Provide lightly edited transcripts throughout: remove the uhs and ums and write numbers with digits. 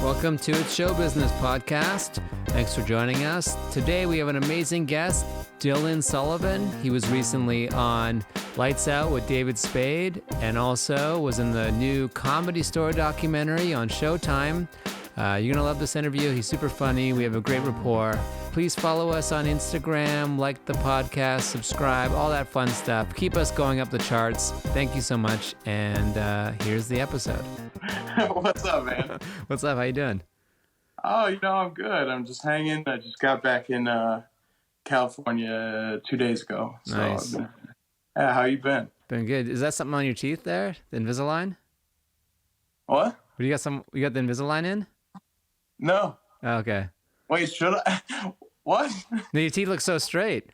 Welcome to It's Show Business Podcast. Thanks for joining us. Today we have an amazing guest, Dylan Sullivan. He was recently on Lights Out with David Spade and also was in the new Comedy Store documentary on Showtime. You're going to love this interview. He's super funny. We have a great rapport. Please follow us on Instagram, like the podcast, subscribe, all that fun stuff. Keep us going up the charts. Thank you so much. And here's the episode. What's up, man? What's up? How you doing? Oh, I'm good. I'm just hanging. I just got back in California 2 days ago. So, nice. Yeah, how you been? Been good. Is that something on your teeth there? The Invisalign? What? You got the Invisalign in? No. Oh, okay. Wait, should I? What? No, your teeth look so straight.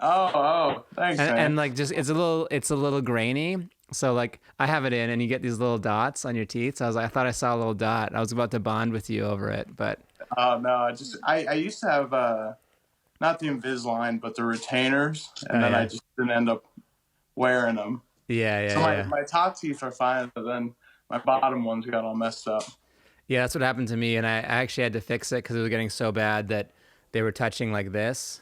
Oh, thanks, man. And like just it's a little grainy. So like I have it in and you get these little dots on your teeth. So I thought I saw a little dot. I was about to bond with you over it, but Oh no, I used to have not the Invisalign, but the retainers, and then I just didn't end up wearing them. Yeah. So my top teeth are fine, but then my bottom ones got all messed up. Yeah, that's what happened to me, and I actually had to fix it because it was getting so bad that they were touching like this,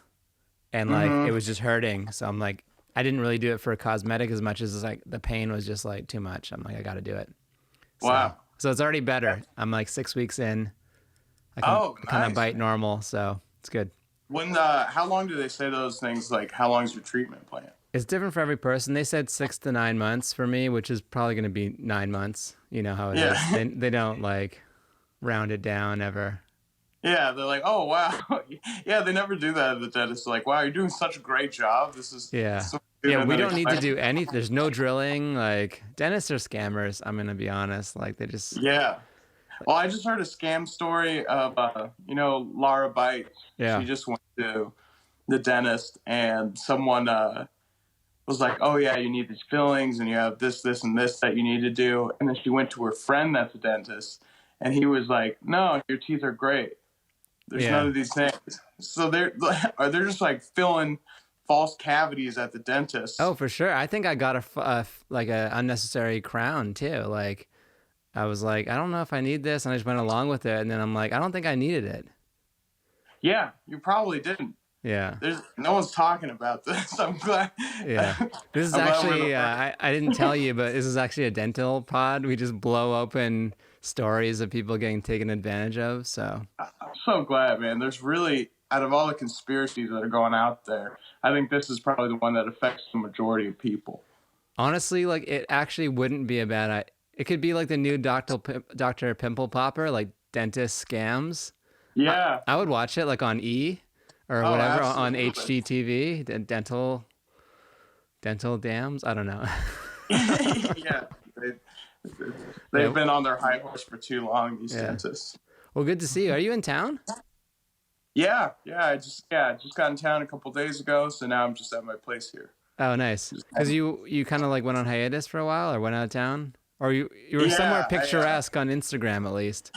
and like it was just hurting. So I'm like, I didn't really do it for a cosmetic as much as like the pain was just like too much. I'm like, I got to do it. Wow. So it's already better. I'm like 6 weeks in. I can kind of bite normal, so it's good. How long do they say those things? Like, how long is your treatment plan? It's different for every person. They said 6 to 9 months for me, which is probably going to be 9 months. You know how it is. They don't like round it down ever. Yeah, they're like, oh, wow. Yeah, they never do that at the dentist. Like, wow, you're doing such a great job. This is so yeah, we don't need to do anything. There's no drilling. Like, dentists are scammers, I'm going to be honest. Like, they just... Yeah. Well, I just heard a scam story of, Laura Bites. Yeah. She just went to the dentist, and someone was like, oh, yeah, you need these fillings, and you have this, and this that you need to do. And then she went to her friend that's a dentist, and he was like, no, your teeth are great. There's none of these things. So they're just like filling false cavities at the dentist. Oh, for sure. I think I got a unnecessary crown too. Like I was like, I don't know if I need this, and I just went along with it. And then I'm like, I don't think I needed it. Yeah, you probably didn't. Yeah. No one's talking about this. I'm glad. Yeah. This is actually, I didn't tell you, but this is actually a dental pod. We just blow open stories of people getting taken advantage of. So I'm so glad, man. There's really, out of all the conspiracies that are going out there, I think this is probably the one that affects the majority of people. Honestly, like it actually wouldn't be a bad idea. It could be like the new Dr. Pimple Popper, like dentist scams. Yeah. I would watch it like on E or whatever on absolutely. HGTV, dental dams. I don't know. Yeah. They've been on their high horse for too long, these dentists. Well, good to see you. Are you in town? Yeah. I just got in town a couple days ago, so now I'm just at my place here. Oh, nice. Because you kind of like went on hiatus for a while or went out of town? Or you were somewhere picturesque on Instagram, at least.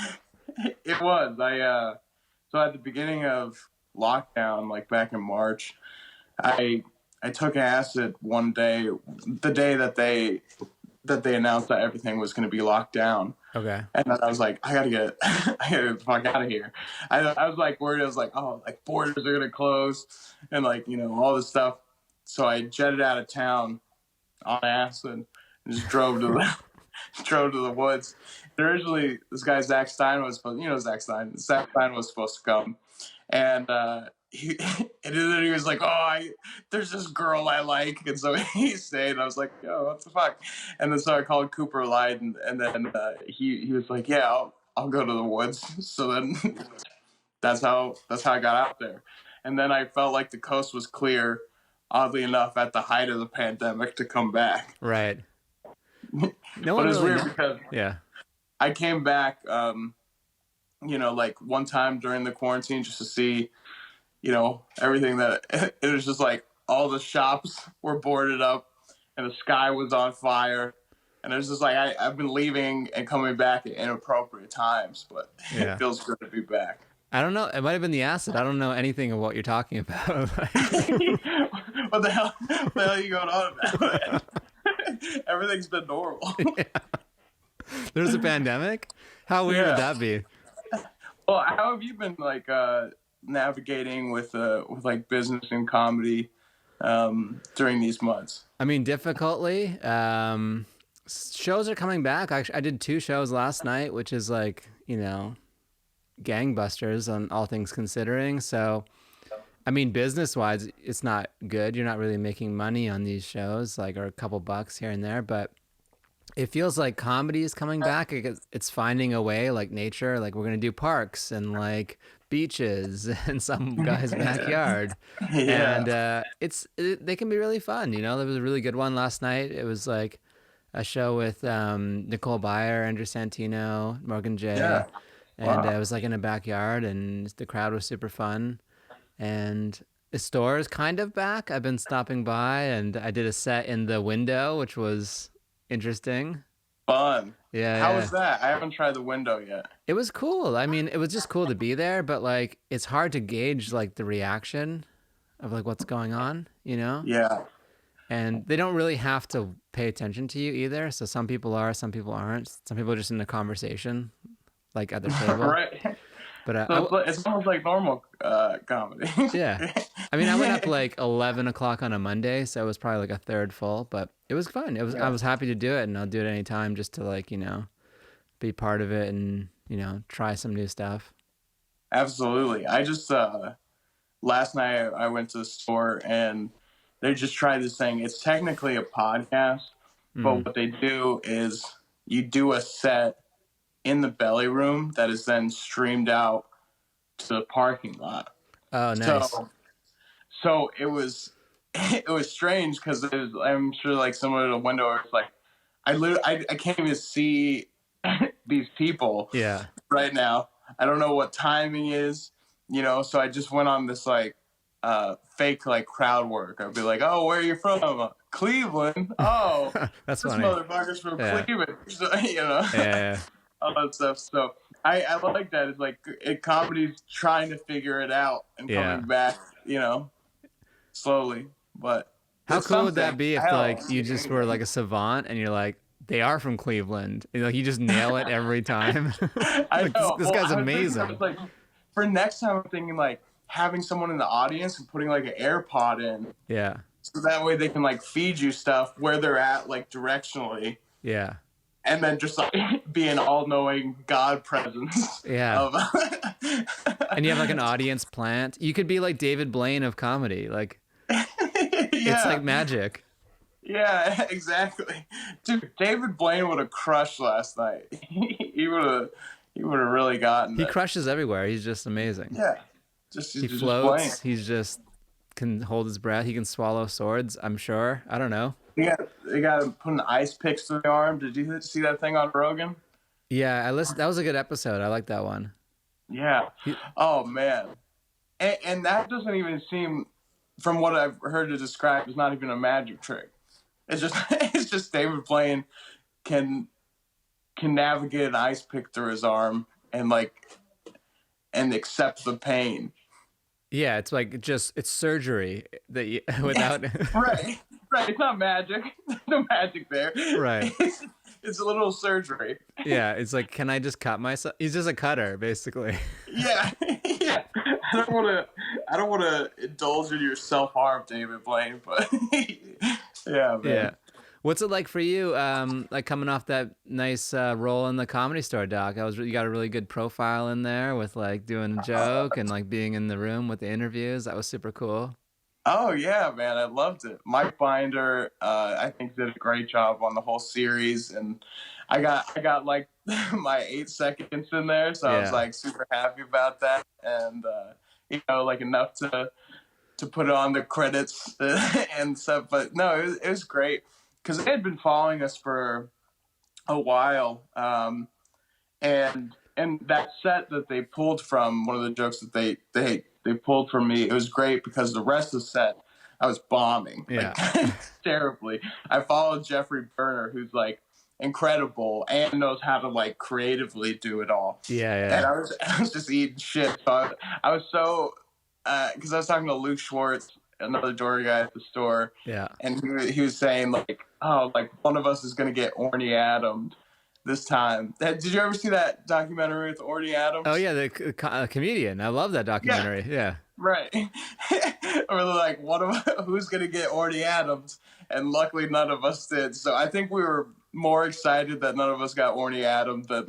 It was. So at the beginning of lockdown, like back in March, I took acid one day, the day that they announced that everything was going to be locked down. Okay. And then I was like, I gotta get the fuck out of here. I was like worried. I was like, oh, like borders are gonna close, and like all this stuff. So I jetted out of town on acid and just drove to the woods. And originally, this guy Zach Stein was supposed, Zach Stein was supposed to come, and he was like, there's this girl I like, and so he stayed. And I was like, yo, what the fuck? And then so I called Cooper Light, and then he was like, yeah, I'll go to the woods. So then that's how I got out there. And then I felt like the coast was clear, oddly enough, at the height of the pandemic to come back. Right. No, but it was weird because I came back, like one time during the quarantine just to see, everything that it was just like all the shops were boarded up and the sky was on fire. And it was just like, I've been leaving and coming back at inappropriate times, but it feels good to be back. I don't know. It might have been the acid. I don't know anything of what you're talking about. What the hell are you going on about? Everything's been normal. There's a pandemic? How weird would that be? Well, how have you been like navigating with like business and comedy during these months? I mean, difficultly. Shows are coming back. I did 2 shows last night, which is like, gangbusters on all things considering. So, I mean, business wise, it's not good. You're not really making money on these shows, like, or a couple bucks here and there. But it feels like comedy is coming back. It's finding a way, like nature. Like, we're going to do parks and like beaches and some guy's backyard. Yeah. And they can be really fun. There was a really good one last night. It was like a show with Nicole Byer, Andrew Santino, Morgan J. Yeah. And Wow. it was like in a backyard, and the crowd was super fun. And the store is kind of back. I've been stopping by, and I did a set in the window, which was interesting. Fun. Yeah, How yeah. was that? I haven't tried the window yet. It was cool. I mean, it was just cool to be there, but like it's hard to gauge like the reaction of like what's going on, Yeah. And they don't really have to pay attention to you either. So some people are, some people aren't. Some people are just in a conversation, like at their table. Right. But So it's almost like normal comedy. yeah, I mean, I went up like 11 o'clock on a Monday, so it was probably like a third full, but it was fun. I was happy to do it, and I'll do it anytime just to like, be part of it and, try some new stuff. Absolutely. I just last night I went to the store and they just tried this thing. It's technically a podcast, but what they do is you do a set in the belly room that is then streamed out to the parking lot. Oh, nice. So it was strange because I'm sure like someone at a window was like, I can't even see these people right now. I don't know what timing is, so I just went on this like fake like crowd work. I'd be like, oh, where are you from? Cleveland. Oh, that's this funny. motherfucker's from Cleveland. So, Yeah. all that stuff. So I like that. It's like comedy's trying to figure it out and coming back, slowly. But how cool would that something. be if like you just were like a savant and you're like, they are from Cleveland, and like you just nail it every time? I know. This guy's amazing. I was like, for next time, I'm thinking like having someone in the audience and putting like an AirPod in. Yeah. So that way they can like feed you stuff where they're at, like directionally. Yeah. And then just like be an all-knowing God presence. Yeah. And you have like an audience plant. You could be like David Blaine of comedy. Like, it's like magic. Yeah, exactly. Dude, David Blaine would have crushed last night. He would have really gotten He it. crushes everywhere. He's just amazing. Yeah. He floats. He's just can hold his breath. He can swallow swords, I'm sure. I don't know. They got him putting ice picks to the arm. Did you see that thing on Rogan? Yeah, I listened. That was a good episode. I like that one. Yeah. Oh man. And that doesn't even seem, from what I've heard it described, is not even a magic trick. It's just David Blaine can navigate an ice pick through his arm and accept the pain. Yeah, it's like it's surgery that you, without right. It's not magic. There's no magic there. Right. It's a little surgery. Yeah, it's like, can I just cut myself? He's just a cutter, basically. Yeah. I don't want to indulge in your self-harm, David Blaine, but yeah, man. Yeah. What's it like for you? Like coming off that nice role in the Comedy Store doc, you got a really good profile in there with like doing a joke and like being in the room with the interviews. That was super cool. Oh yeah, man, I loved it. Mike Binder, I think did a great job on the whole series, and I got like my 8 seconds in there, so I was like super happy about that, and like enough to put it on the credits and stuff. But no, it was great because they had been following us for a while, and that set that they pulled from, one of the jokes that they pulled from me, it was great because the rest of the set I was bombing like terribly. I followed Jeffrey Berner, who's like incredible and knows how to like creatively do it all. Yeah. And I was just eating shit. So I was so because I was talking to Luke Schwartz, another door guy at the store. Yeah. And he was saying like, oh, like one of us is gonna get Orny Adams. this time. Did you ever see that documentary with Orny Adams? Oh yeah, the comedian. I love that documentary. Yeah. Right. Or like, who's gonna get Orny Adams? And luckily, none of us did. So I think we were more excited that none of us got Orny Adams than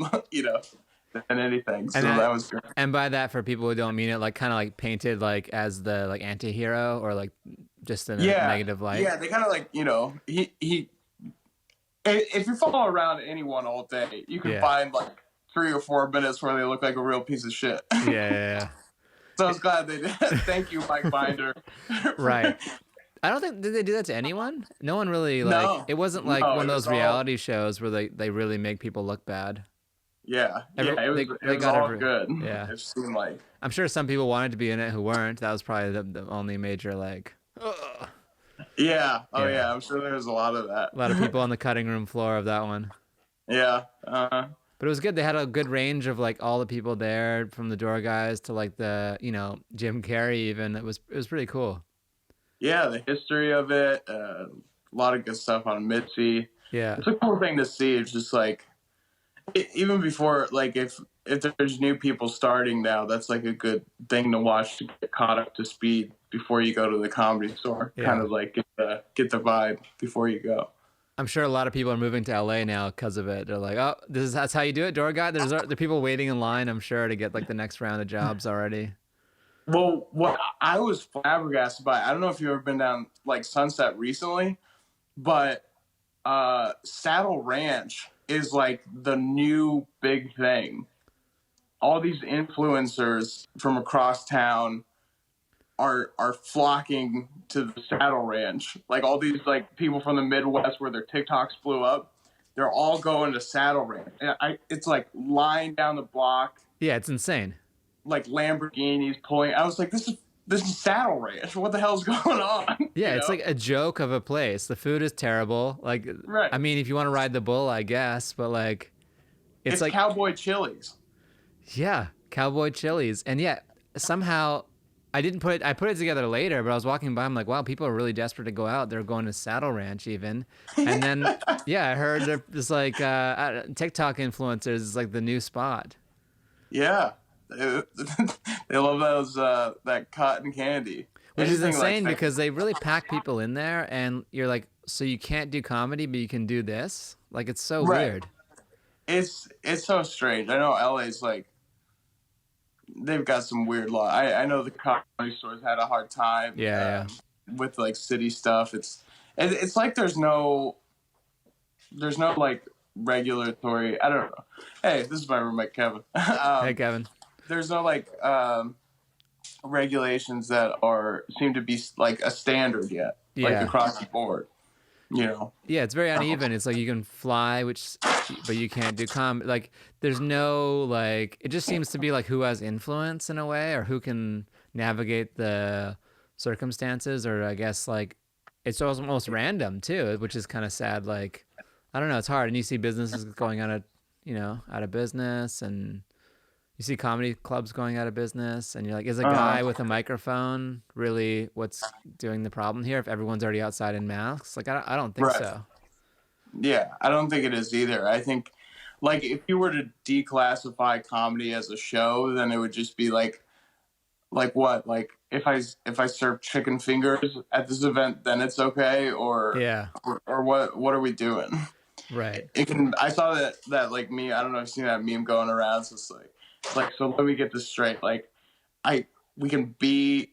than anything. So that was great. And by that, for people who don't mean it, like kind of like painted like as the like anti-hero or like just in a negative light. Yeah, they kind of like he. If you follow around anyone all day, you can find like 3 or 4 minutes where they look like a real piece of shit. Yeah. So I was glad they did. Thank you, Mike Binder. Right. I don't think, did they do that to anyone? No one really, like, it wasn't like one of those reality shows where they really make people look bad. Yeah. It was all good. Yeah. It seemed like. I'm sure some people wanted to be in it who weren't. That was probably the only major, like, ugh. Yeah. Oh, yeah. I'm sure there was a lot of that. A lot of people on the cutting room floor of that one. Yeah. But it was good. They had a good range of like all the people there, from the door guys to like the Jim Carrey even. It was pretty cool. Yeah, the history of it. A lot of good stuff on Mitzi. Yeah, it's a cool thing to see. It's just like even before, like if there's new people starting now, that's like a good thing to watch to get caught up to speed before you go to the Comedy Store. Yeah. Kind of like get the vibe before you go. I'm sure a lot of people are moving to LA now because of it. They're like, oh, that's how you do it, door guy. There are people waiting in line, I'm sure, to get like the next round of jobs already. Well, what I was flabbergasted by, I don't know if you've ever been down like Sunset recently, but Saddle Ranch is like the new big thing. All these influencers from across town are flocking to the Saddle Ranch. Like all these like people from the Midwest where their TikToks blew up, they're all going to Saddle Ranch. And it's like lying down the block. Yeah, it's insane. Like Lamborghinis pulling. I was like, this is Saddle Ranch. What the hell's going on? Yeah, it's like a joke of a place. The food is terrible. Like, right. I mean, if you want to ride the bull, I guess, but like, it's like Cowboy Chili's. Yeah, Cowboy Chili's, and yet somehow. I put it together later, but I was walking by. I'm like, wow, people are really desperate to go out. They're going to Saddle Ranch even. And then, I heard there's like TikTok influencers is like the new spot. Yeah. They love those, that cotton candy. Which is insane because they really pack people in there. And you're like, so you can't do comedy, but you can do this? Like, it's so weird. It's so strange. I know LA's like, they've got some weird law. I know the Comedy Store's had a hard time. With like city stuff. It's like there's no like regulatory. I don't know. Hey, this is my roommate Kevin. Hey Kevin. There's no like regulations that seem to be like a standard yet. Like across the board. Yeah, it's very uneven. It's like you can fly, but you can't do comedy. Like, there's no, like, it just seems to be like who has influence in a way, or who can navigate the circumstances, or I guess like it's almost random too, which is kind of sad. Like, I don't know, it's hard. And you see businesses going out of business, and you see comedy clubs going out of business, and you're like, is a guy with a microphone really what's doing the problem here if everyone's already outside in masks? Like, I don't think so. Yeah, I don't think it is either. I think, like, if you were to declassify comedy as a show, then it would just be like what? Like, if I serve chicken fingers at this event, then it's okay, or what are we doing? Right. I saw that like meme. I don't know if you've seen that meme going around. So it's like, so let me get this straight. Like, we can be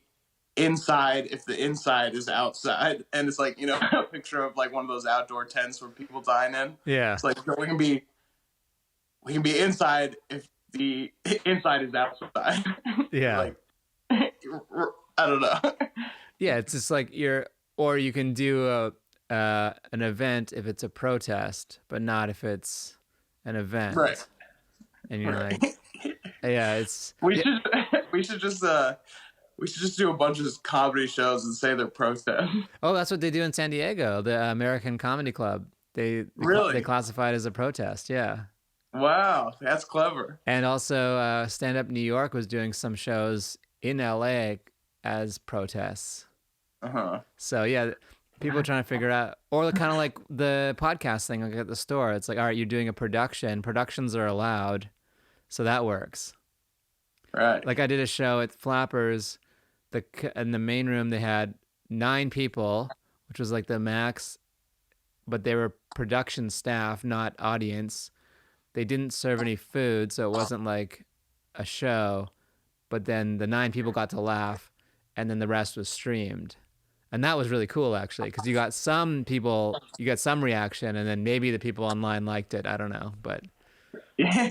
inside if the inside is outside, and it's like, a picture of like one of those outdoor tents where people dine in. Yeah. It's like, so we can be inside if the inside is outside. Yeah. Like, I don't know. Yeah, it's just like or you can do an event if it's a protest, but not if it's an event. Right. And you're like, yeah, it's. We should just do a bunch of comedy shows and say they're protests. Oh, that's what they do in San Diego, the American Comedy Club. They classify it as a protest. Yeah. Wow, that's clever. And also, Stand Up New York was doing some shows in LA as protests. So yeah, People trying to figure out, or kind of like the podcast thing, like at the store. It's like, all right, you're doing a production. Productions are allowed, so that works. Right. Like I did a show at Flappers, in the main room they had 9 people, which was like the max, but they were production staff, not audience. They didn't serve any food, so it wasn't like a show. But then the 9 people got to laugh, and then the rest was streamed. And that was really cool, actually, because you got some people, you got some reaction, and then maybe the people online liked it. I don't know, but Yeah,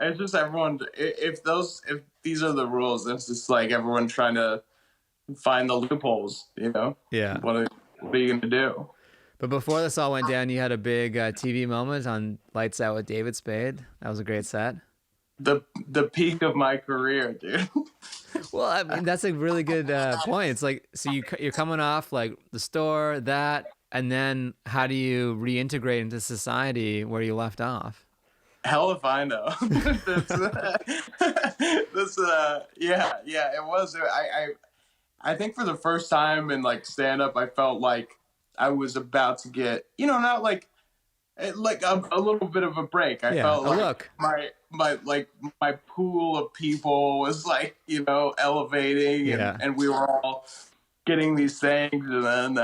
it's just everyone. If these are the rules, it's just like everyone trying to find the loopholes. yeah. What are you gonna do? But before this all went down, you had a big TV moment on Lights Out with David Spade. That was a great set. The peak of my career, dude. Well, I mean, that's a really good point. It's like, so you're coming off like the store, and then how do you reintegrate into society where you left off? Hell if I know. Yeah, it was. I think for the first time in like stand up, I felt like I was about to get, not like a little bit of a break. I felt like my pool of people was like, elevating, and we were all getting these things, and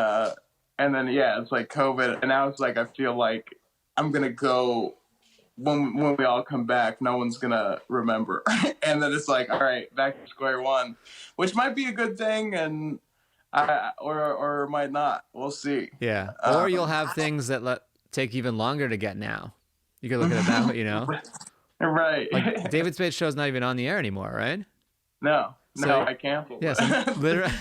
then yeah, it's like COVID, and now it's like I feel like I'm gonna go when we all come back, no one's gonna remember, and then it's like, all right, back to square one, which might be a good thing, and or might not. We'll see. Yeah, or you'll have things that take even longer to get now. You could look at it that way, Right. Like David Spade's show's not even on the air anymore, right? No, I canceled. Yes, literally.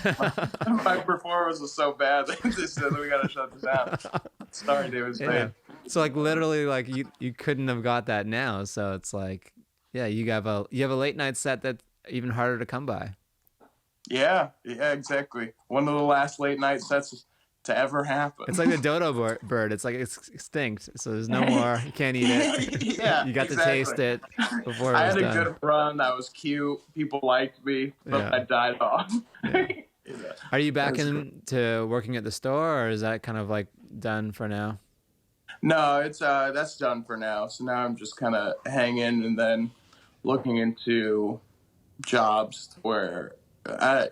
my performance was so bad they just said we gotta shut this down. Sorry, David Spade. Yeah. So like literally, like you couldn't have got that now. So it's like, yeah, you have a late night set that's even harder to come by. Yeah, exactly. One of the last late night sets to ever happen. It's like the dodo bird. It's like it's extinct. So there's no more. You can't eat it. Yeah, you got to taste it before it was I had a done. good run. I was cute. People liked me, but I died off. Yeah. Are you back into working at the store, or is that kind of like done for now? No, it's that's done for now. So now I'm just kind of hanging and then looking into jobs where I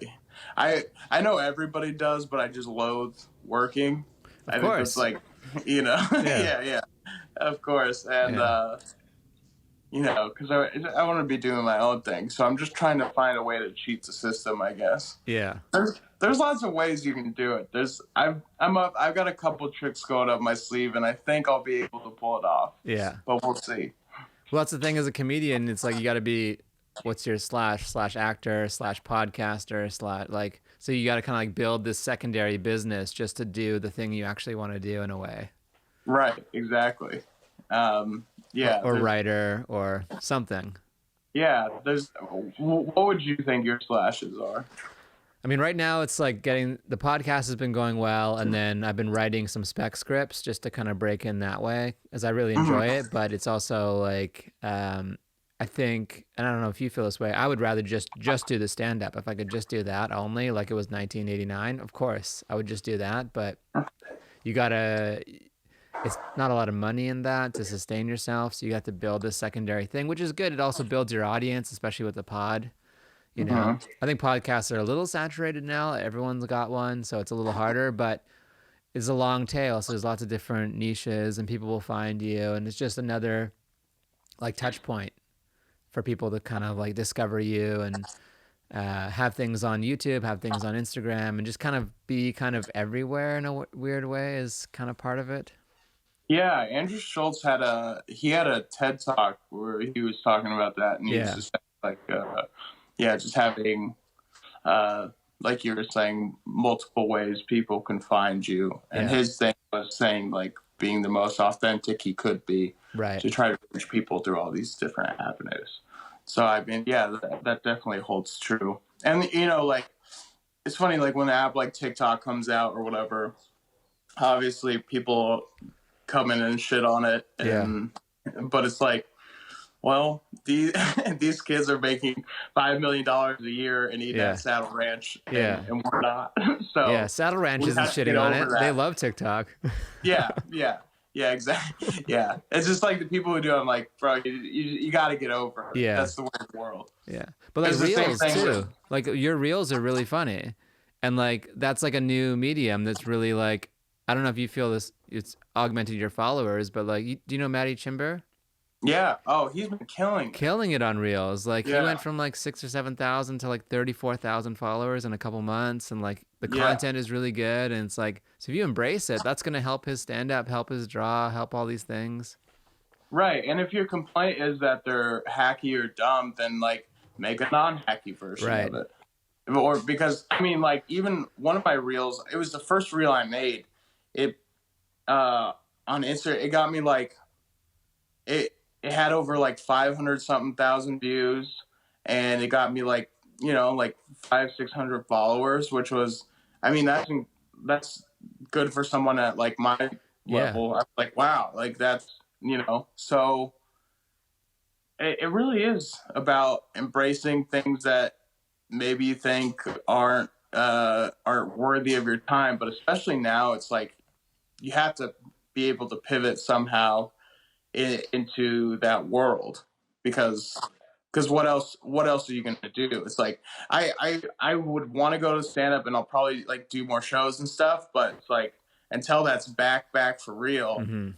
know everybody does, but I just loathe working. Of course. Think it's like, yeah, of course. And, because I want to be doing my own thing. So I'm just trying to find a way to cheat the system, I guess. Yeah. There's lots of ways you can do it. I've got a couple tricks going up my sleeve, and I think I'll be able to pull it off. Yeah. But we'll see. Well, that's the thing as a comedian. It's like you got to be, what's your / actor / podcaster / like, so you got to kind of like build this secondary business just to do the thing you actually want to do in a way. Right. Exactly. Yeah. Or writer or something. Yeah. What would you think your slashes are? I mean, right now it's like the podcast has been going well, and then I've been writing some spec scripts just to kind of break in that way, as I really enjoy it. But it's also like, I think, and I don't know if you feel this way, I would rather just do the stand-up. If I could just do that only, like it was 1989, of course, I would just do that. But it's not a lot of money in that to sustain yourself, so you got to build this secondary thing, which is good. It also builds your audience, especially with the pod. I think podcasts are a little saturated now. Everyone's got one, so it's a little harder, but it's a long tail. So there's lots of different niches, and people will find you, and it's just another like touch point for people to kind of like discover you and have things on YouTube, have things on Instagram, and just kind of be kind of everywhere in a weird way is kind of part of it. Yeah, Andrew Schultz had a TED Talk where he was talking about that, and he was just like, just having, like you were saying, multiple ways people can find you. And his thing was saying, like, being the most authentic he could be, right, to try to reach people through all these different avenues. So, I mean, yeah, that definitely holds true. And, like, it's funny, like, when an app like TikTok comes out or whatever, obviously people come in and shit on it. But it's like, Well, these kids are making $5 million a year and eating Yeah. at Saddle Ranch, Yeah. and we're not. Yeah. So Saddle Ranch we isn't have to get shitting on over it. They that. love TikTok. Yeah, yeah, yeah, exactly. Yeah, it's just like the people who do it. I'm like, bro, you got to get over it. Yeah. That's the way of the world. Yeah. But like It's the same reels thing with. too. Like your reels are really funny. And like that's like a new medium that's really like I don't know if you feel this it's augmented your followers, but like do you know Maddie Chimber? Yeah. Oh, he's been killing it. Killing it on reels. Like he Yeah. went from like 6 or 7 thousand to like 34,000 followers in a couple months, and like the Yeah. content is really good. And it's like so if you embrace it, that's gonna help his stand up, help his draw, help all these things. Right. And if your complaint is that they're hacky or dumb, then like make a non-hacky version Right. of it. Or because I mean, like even one of my reels, it was the first reel I made. It on Instagram, it got me like it had over like 500 something thousand views, and it got me like like 500-600 followers, which was, I mean, that's good for someone at like my Yeah. level. I'm like, wow, like that's so it really is about embracing things that maybe you think aren't worthy of your time, but especially now, it's like you have to be able to pivot somehow into that world, because what else are you going to do? It's like I would want to go to stand up, and I'll probably like do more shows and stuff, but it's like until that's back for real, Mm-hmm.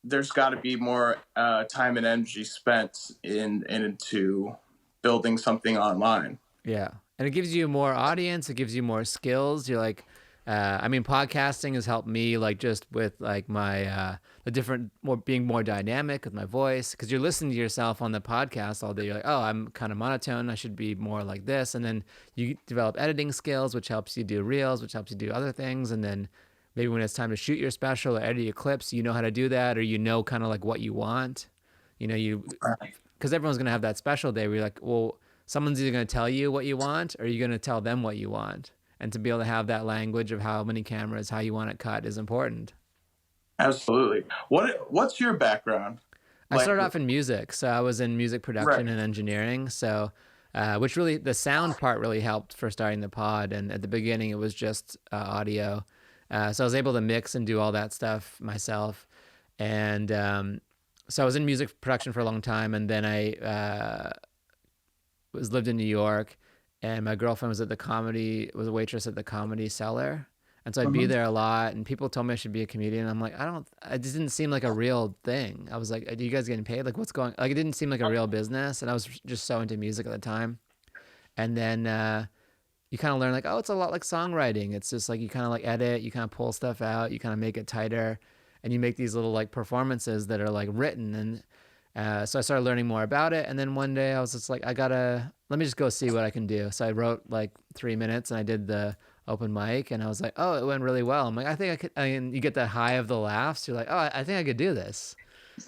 there's got to be more time and energy spent into building something online. Yeah. And it gives you more audience. It gives you more skills. You're like, I mean, podcasting has helped me like just with like my, the different, being more dynamic with my voice. Cause you're listening to yourself on the podcast all day. You're like, oh, I'm kind of monotone. I should be more like this. And then you develop editing skills, which helps you do reels, which helps you do other things. And then maybe when it's time to shoot your special or edit your clips, you know how to do that, or kind of like what you want, because everyone's going to have that special day where you're like, well, someone's either going to tell you what you want or you're going to tell them what you want. And to be able to have that language of how many cameras, how you want it cut is important. Absolutely. What's your background? I started off in music. So I was in music production and engineering. So, which really, the sound part really helped for starting the pod. And at the beginning, it was just audio. So I was able to mix and do all that stuff myself. And so I was in music production for a long time. And then I lived in New York, and my girlfriend was was a waitress at the Comedy Cellar. And so I'd be there a lot, and people told me I should be a comedian. I'm like, it just didn't seem like a real thing. I was like, are you guys getting paid? Like, what's going, like, it didn't seem like a real business. And I was just so into music at the time. And then, you kind of learn like, oh, it's a lot like songwriting. It's just like, you kind of like edit, you kind of pull stuff out, you kind of make it tighter, and you make these little like performances that are like written. And so I started learning more about it. And then one day I was just like, let me just go see what I can do. So I wrote like 3 minutes and I did the open mic, and I was like, oh, it went really well. I'm like, I think I could, and you get that high of the laughs. You're like, oh, I think I could do this.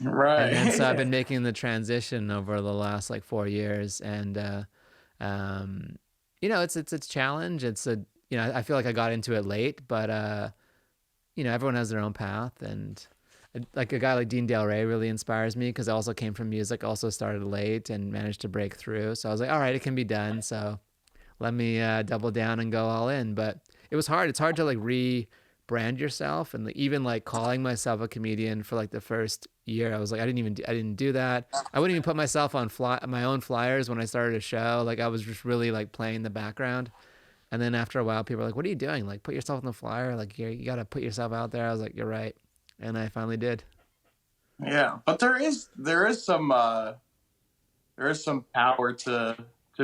Right. And then so I've been making the transition over the last like 4 years. And, it's a challenge. I feel like I got into it late, but, everyone has their own path. And like a guy like Dean Del Rey really inspires me, because I also came from music, also started late and managed to break through. So I was like, all right, it can be done. So let me double down and go all in. But it was hard. It's hard to like rebrand yourself, and even like calling myself a comedian for like the first year, I was like, I didn't do that. I wouldn't even put myself on my own flyers when I started a show. Like I was just really like playing the background. And then after a while, people were like, what are you doing? Like, put yourself on the flyer. Like you got to put yourself out there. I was like, you're right. And I finally did. Yeah, but there is some power to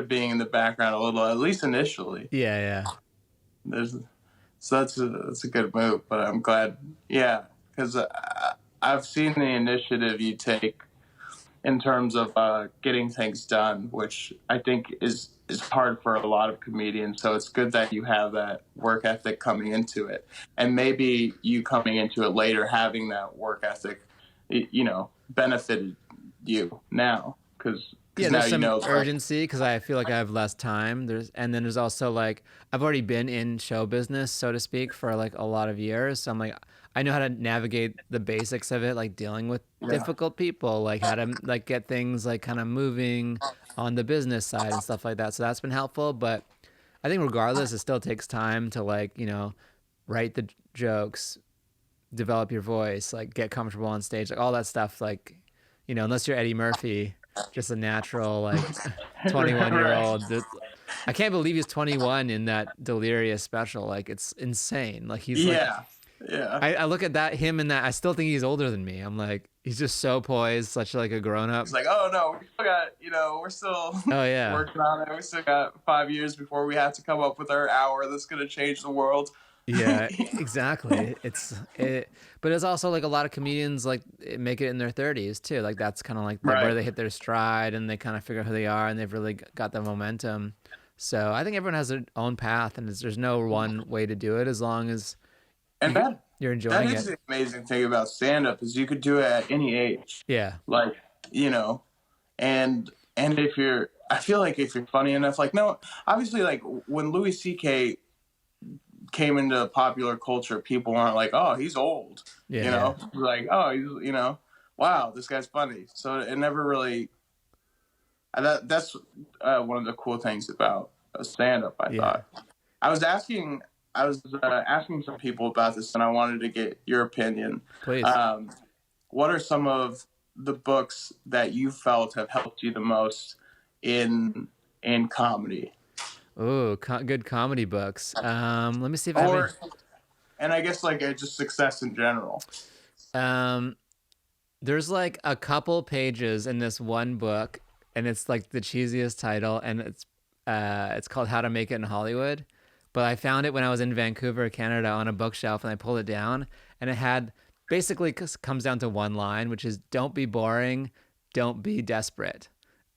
being in the background a little, at least initially. Yeah. So that's a good move. But I'm glad, yeah, because I've seen the initiative you take in terms of getting things done, which I think is hard for a lot of comedians. So it's good that you have that work ethic coming into it, and maybe you coming into it later having that work ethic, benefited you now, because Yeah, because now there's you some know, like, urgency because I feel like I have less time. There's also like I've already been in show business, so to speak, for like a lot of years. So I'm like I know how to navigate the basics of it, like dealing with yeah, difficult people, like how to like get things like kind of moving on the business side and stuff like that. So that's been helpful. But I think regardless, it still takes time to like, write the jokes, develop your voice, like get comfortable on stage, like all that stuff. Like, unless you're Eddie Murphy, just a natural like 21 year right, old. I can't believe he's 21 in that Delirious special. Like it's insane. Like he's like, yeah, yeah. I look at him in that. I still think he's older than me. I'm like, he's just so poised, such like a grown up. It's like, oh no, we still got, we're still Oh yeah. working on it. We still got 5 years before we have to come up with our hour that's gonna change the world. Yeah, exactly. But it's also like a lot of comedians like make it in their 30s too. Like that's kind of like where Right. they hit their stride and they kind of figure out who they are and they've really got the momentum. So I think everyone has their own path and there's no one way to do it as long as And you're that enjoying is it. the amazing thing about stand up is you could do it at any age. Yeah. Like, you know, and if you're I feel like if you're funny enough, like no, obviously like when Louis CK came into popular culture, people weren't like, oh, he's old. Yeah. You know? Like, oh, he's wow, this guy's funny. So it never really that's one of the cool things about stand up, I Yeah. thought. I was asking some people about this, and I wanted to get your opinion. Please. What are some of the books that you felt have helped you the most in comedy? Oh, good comedy books. Let me see if I have any. And I guess like just success in general. There's like a couple pages in this one book, and it's like the cheesiest title, and it's called How to Make It in Hollywood. But I found it when I was in Vancouver, Canada, on a bookshelf, and I pulled it down, and it had basically comes down to one line, which is "Don't be boring, don't be desperate."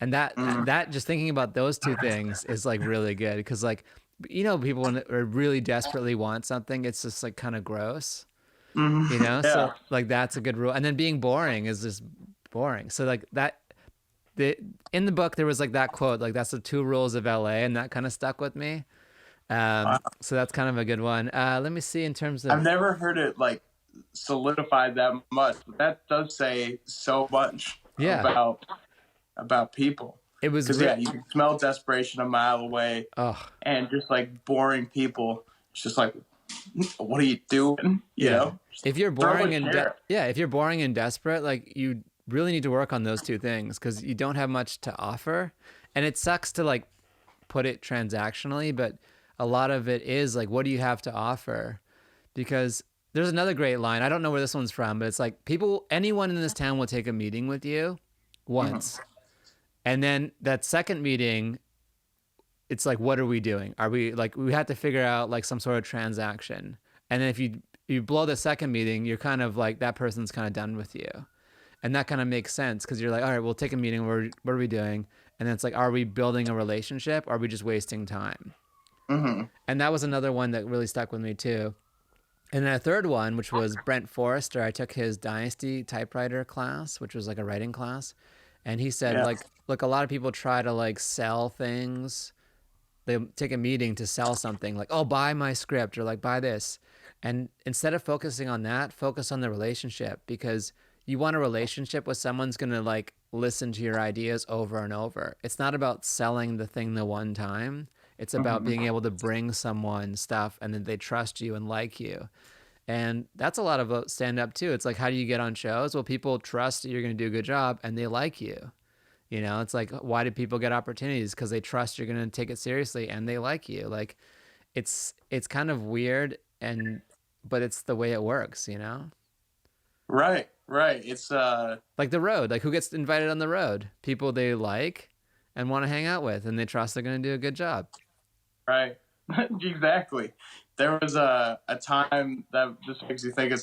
And that just thinking about those two things is like really good because like people when they really desperately want something, it's just like kind of gross. Yeah. So like that's a good rule. And then being boring is just boring. So like in the book there was like that quote, like that's the two rules of LA, and that kind of stuck with me. So that's kind of a good one. Let me see in terms of I've never heard it like solidified that much, but that does say so much about people. It was because you can smell desperation a mile away, and just like boring people. It's just like, what are you doing? You know, if you're boring if you're boring and desperate, like you really need to work on those two things because you don't have much to offer, and it sucks to like put it transactionally, but a lot of it is like, what do you have to offer? Because there's another great line. I don't know where this one's from, but it's like anyone in this town will take a meeting with you once. And then that second meeting, it's like, what are we doing? Are we like, we have to figure out like some sort of transaction. And then if you blow the second meeting, you're kind of like, that person's kind of done with you. And that kind of makes sense because you're like, all right, we'll take a meeting. What are we doing? And then it's like, are we building a relationship? Or are we just wasting time? And that was another one that really stuck with me too. And then a third one, which was Brent Forrester. I took his Dynasty typewriter class, which was like a writing class. And he said, like, look, a lot of people try to like sell things. They take a meeting to sell something like, oh, buy my script or like buy this. And instead of focusing on that, focus on the relationship because you want a relationship with someone's going to like listen to your ideas over and over. It's not about selling the thing the one time. It's about being able to bring someone stuff and then they trust you and like you. And that's a lot of stand-up too. It's like, how do you get on shows? Well, people trust that you're going to do a good job and they like you. It's like, why do people get opportunities? Because they trust you're going to take it seriously and they like you. Like, it's kind of weird, but it's the way it works, Right. It's like the road. Like, who gets invited on the road? People they like and want to hang out with, and they trust they're going to do a good job. Right. Exactly. There was a time that just makes you think of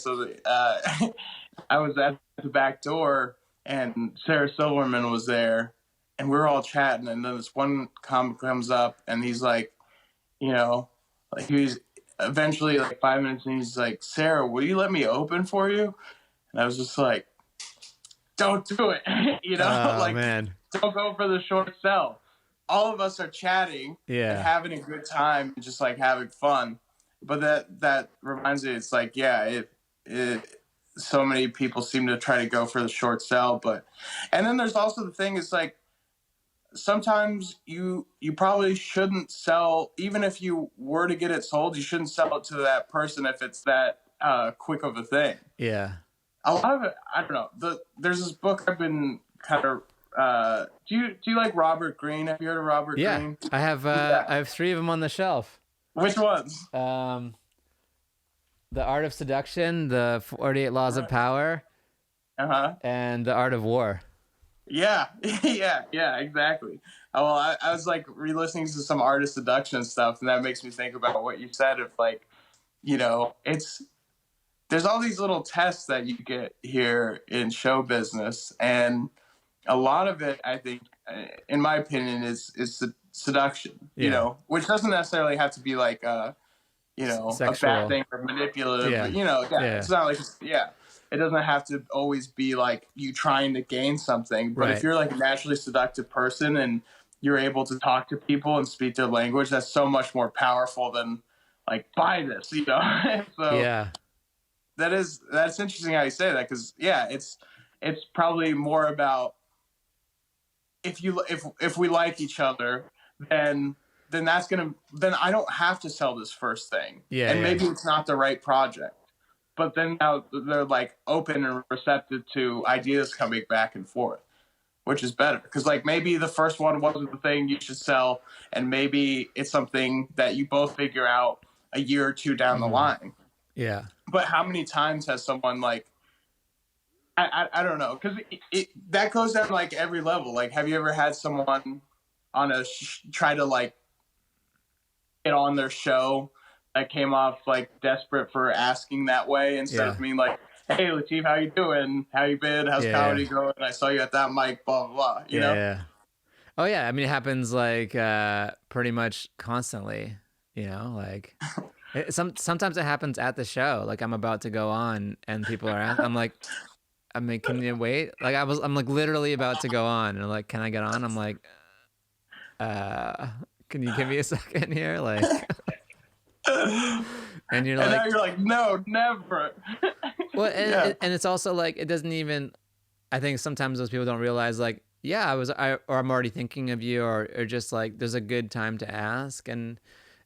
I was at the back door and Sarah Silverman was there and we were all chatting and then this one comic comes up and he's like, like he's eventually like 5 minutes and he's like, Sarah, will you let me open for you? And I was just like, don't do it. Oh, man. Don't go for the short sell. All of us are chatting and Yeah. having a good time and just like having fun. But that reminds me, it's like, yeah, it so many people seem to try to go for the short sell, and then there's also the thing is like, sometimes you probably shouldn't sell, even if you were to get it sold, you shouldn't sell it to that person if it's that quick of a thing. Yeah. A lot of it, I don't know. There's this book I've been kind of. Do you like Robert Greene? Have you heard of Robert Greene? I have 3 of them on the shelf. Which ones? The Art of Seduction, the 48 Laws of Power, and the Art of War. Yeah, yeah, exactly. Well, I was like re-listening to some Art of Seduction stuff, and that makes me think about what you said of like, there's all these little tests that you get here in show business, and a lot of it, I think, in my opinion, is seduction. Which doesn't necessarily have to be like Sexual. a bad thing or manipulative. Yeah. But, it's not like it doesn't have to always be like you trying to gain something. But if you're like a naturally seductive person and you're able to talk to people and speak their language, that's so much more powerful than like buy this. So that's interesting how you say that, because it's probably more about if we like each other, then I don't have to sell this first thing. And maybe it's not the right project, but then now they're like open and receptive to ideas coming back and forth, which is better, because like maybe the first one wasn't the thing you should sell, and maybe it's something that you both figure out a year or two down the line. Yeah. But how many times has someone like, I don't know, because that goes down like every level. Like, have you ever had someone on try to like get on their show that came off like desperate for asking that way instead of being like, hey, Latif, how you doing? How you been? How's comedy going? I saw you at that mic, blah, blah, blah. You know? Yeah. Oh, yeah. I mean, it happens like pretty much constantly, like sometimes it happens at the show. Like I'm about to go on and people are asking, I'm like, can you wait? Like I'm like literally about to go on and I'm like, can I get on? I'm like, can you give me a second here? Like, and you're like, and now you're like, no, never. Well, and it's also like, it doesn't even, I think sometimes those people don't realize like, or I'm already thinking of you, or just like, there's a good time to ask. And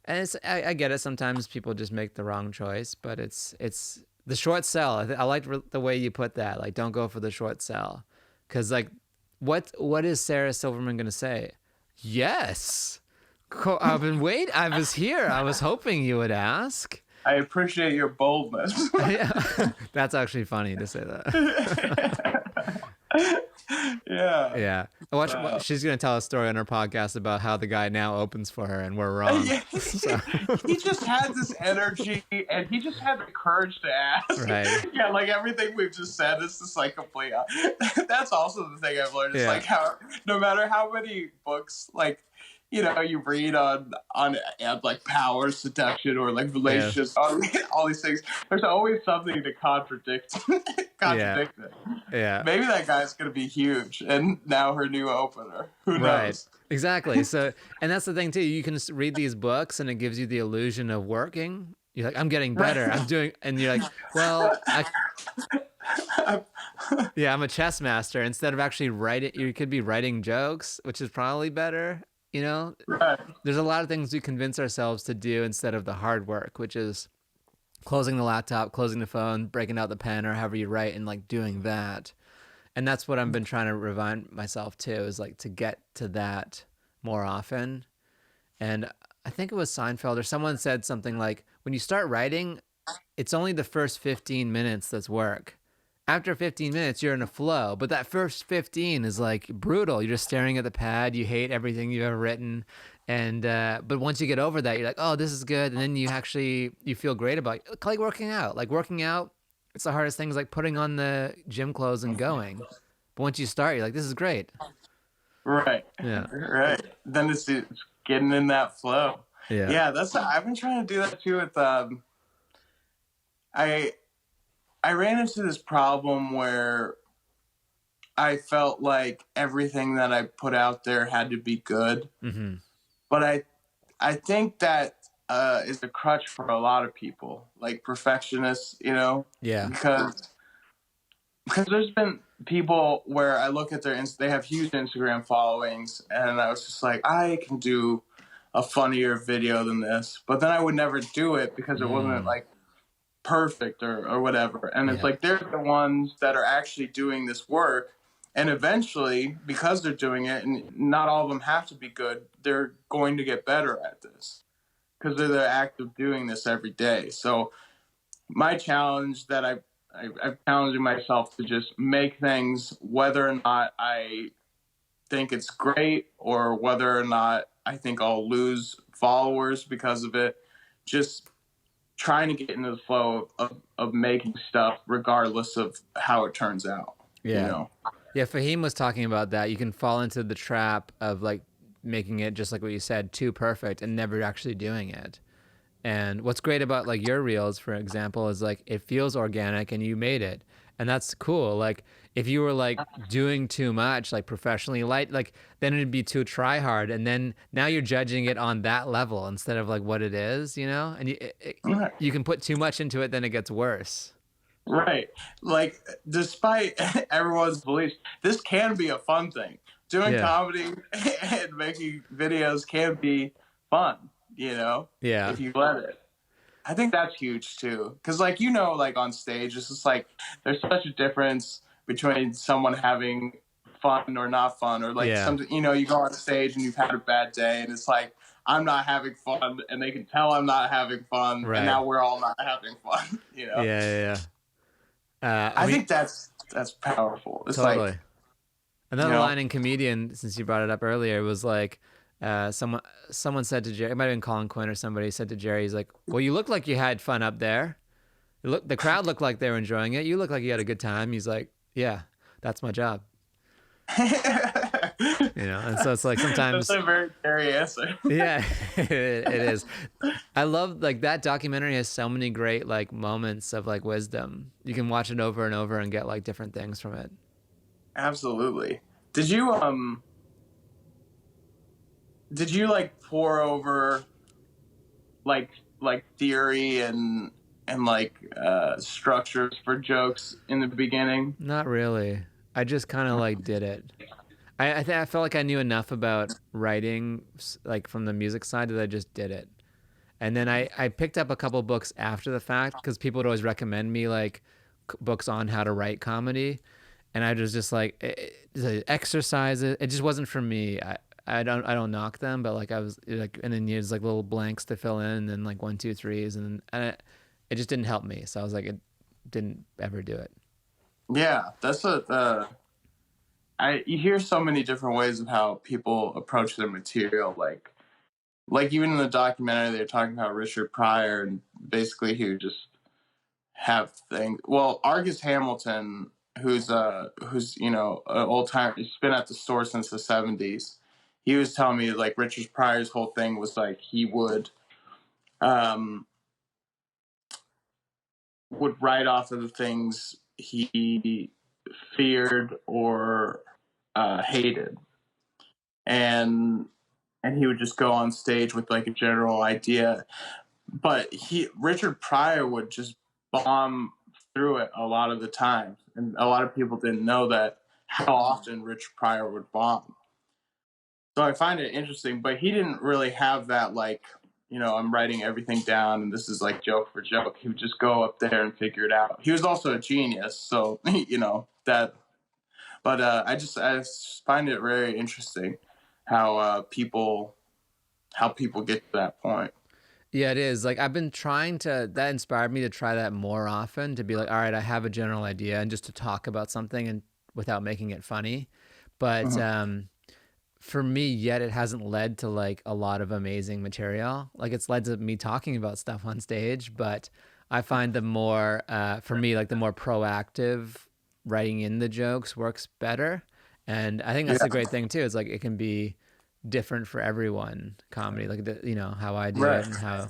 it's, I get it. Sometimes people just make the wrong choice, but it's the short sell. I like the way you put that. Like, don't go for the short sell. 'Cause like, what is Sarah Silverman going to say? Yes. I was here. I was hoping you would ask. I appreciate your boldness. Yeah. That's actually funny to say that. Yeah. She's going to tell a story on her podcast about how the guy now opens for her and we're wrong. He just had this energy and he just had the courage to ask. Right. Yeah, like everything we've just said is just like complete. That's also the thing I've learned. It's like how no matter how many books like you read on like power, seduction, or like relationships, all these things, there's always something to contradict it. Yeah. Maybe that guy's going to be huge, and now her new opener. Who knows? Right. Exactly. So, and that's the thing too. You can read these books, and it gives you the illusion of working. You're like, I'm getting better. I'm doing, and you're like, well, I'm a chess master. Instead of actually writing, you could be writing jokes, which is probably better. Right. There's a lot of things we convince ourselves to do instead of the hard work, which is closing the laptop, closing the phone, breaking out the pen, or however you write, and like doing that. And that's what I've been trying to remind myself too, is like to get to that more often. And I think it was Seinfeld or someone said something like, when you start writing, it's only the first 15 minutes that's work. After 15 minutes, you're in a flow, but that first 15 is like brutal. You're just staring at the pad. You hate everything you've ever written. And, but once you get over that, you're like, oh, this is good. And then you feel great about it. Like working out, it's the hardest thing is like putting on the gym clothes and going. But once you start, you're like, this is great. Right. Yeah. Right. Then it's getting in that flow. Yeah. Yeah. I've been trying to do that too with, I ran into this problem where I felt like everything that I put out there had to be good. Mm-hmm. But I think that is a crutch for a lot of people, like perfectionists, Yeah. because there's been people where I look at they have huge Instagram followings, and I was just like, I can do a funnier video than this, but then I would never do it because it wasn't like perfect or whatever. And it's like, they're the ones that are actually doing this work. And eventually, because they're doing it, and not all of them have to be good, they're going to get better at this because they're the act of doing this every day. So my challenge that I'm challenging myself to just make things, whether or not I think it's great or whether or not I think I'll lose followers because of it, just trying to get into the flow of making stuff regardless of how it turns out. Yeah. Yeah, Fahim was talking about that. You can fall into the trap of like making it just like what you said, too perfect and never actually doing it. And what's great about like your reels, for example, is like it feels organic and you made it. And that's cool. Like if you were like doing too much, like professionally light, like then it'd be too try hard. And then now you're judging it on that level instead of like what it is, And you can put too much into it, then it gets worse. Right. Like, despite everyone's beliefs, this can be a fun thing. Doing comedy and making videos can be fun, Yeah. if you let it. I think that's huge too. Because, like, like on stage, it's just like there's such a difference between someone having fun or not fun, or like something, you go on stage and you've had a bad day and it's like, I'm not having fun, and they can tell I'm not having fun, and now we're all not having fun, Yeah. I think that's powerful. It's totally. like another line in Comedian, since you brought it up earlier, was like someone said to Jerry, it might have been Colin Quinn or somebody said to Jerry, he's like, well, you look like you had fun up there. The crowd looked like they were enjoying it. You look like you had a good time. He's like, yeah, that's my job. And so it's like sometimes that's a very scary answer. Yeah, it is. I love like that documentary has so many great like moments of like wisdom. You can watch it over and over and get like different things from it. Absolutely. Did you like pour over like theory and like structures for jokes in the beginning? Not really. I just kind of like did it. I felt like I knew enough about writing, like from the music side, that I just did it. And then I picked up a couple books after the fact because people would always recommend me like books on how to write comedy, and I was just like exercises. It just wasn't for me. I don't knock them, but like I was like, and then there's like little blanks to fill in, and then like 1, 2, 3s, and it just didn't help me. So I was like, it didn't ever do it. Yeah, that's you hear so many different ways of how people approach their material. Like even in the documentary, they're talking about Richard Pryor, and basically he would just have things. Well, Argus Hamilton, who's an old timer, he's been at the store since the 70s. He was telling me like Richard Pryor's whole thing was like he would write off of the things he feared or hated, and he would just go on stage with like a general idea. But Richard Pryor would just bomb through it a lot of the time, and a lot of people didn't know that how often Richard Pryor would bomb. So I find it interesting, but he didn't really have that like, I'm writing everything down and this is like joke for joke. He would just go up there and figure it out. He was also a genius, so that. But I just find it very interesting how people get to that point. Yeah, it is. Like I've been that inspired me to try that more often, to be like, all right, I have a general idea, and just to talk about something and without making it funny. But for me, yet it hasn't led to like a lot of amazing material. Like it's led to me talking about stuff on stage, but I find the more, for me, like the more proactive writing in the jokes works better. And I think that's the great thing too. It's like it can be different for everyone, comedy, like how I do it and how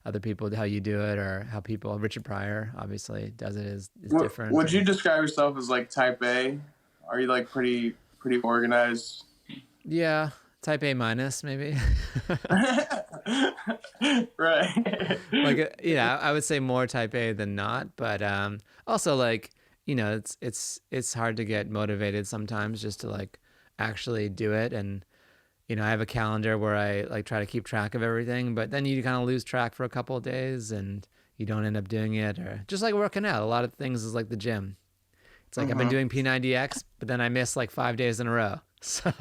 other people, how you do it, or how Richard Pryor obviously does it is different. Would you describe yourself as like type A Are you like pretty organized? Yeah, type A minus maybe. Right. Like yeah, I would say more type A than not, but also like it's hard to get motivated sometimes just to like actually do it. And I have a calendar where I like try to keep track of everything, but then you kind of lose track for a couple of days and you don't end up doing it. Or just like working out, a lot of things is like the gym. It's like I've been doing P90X, but then I missed like 5 days in a row. So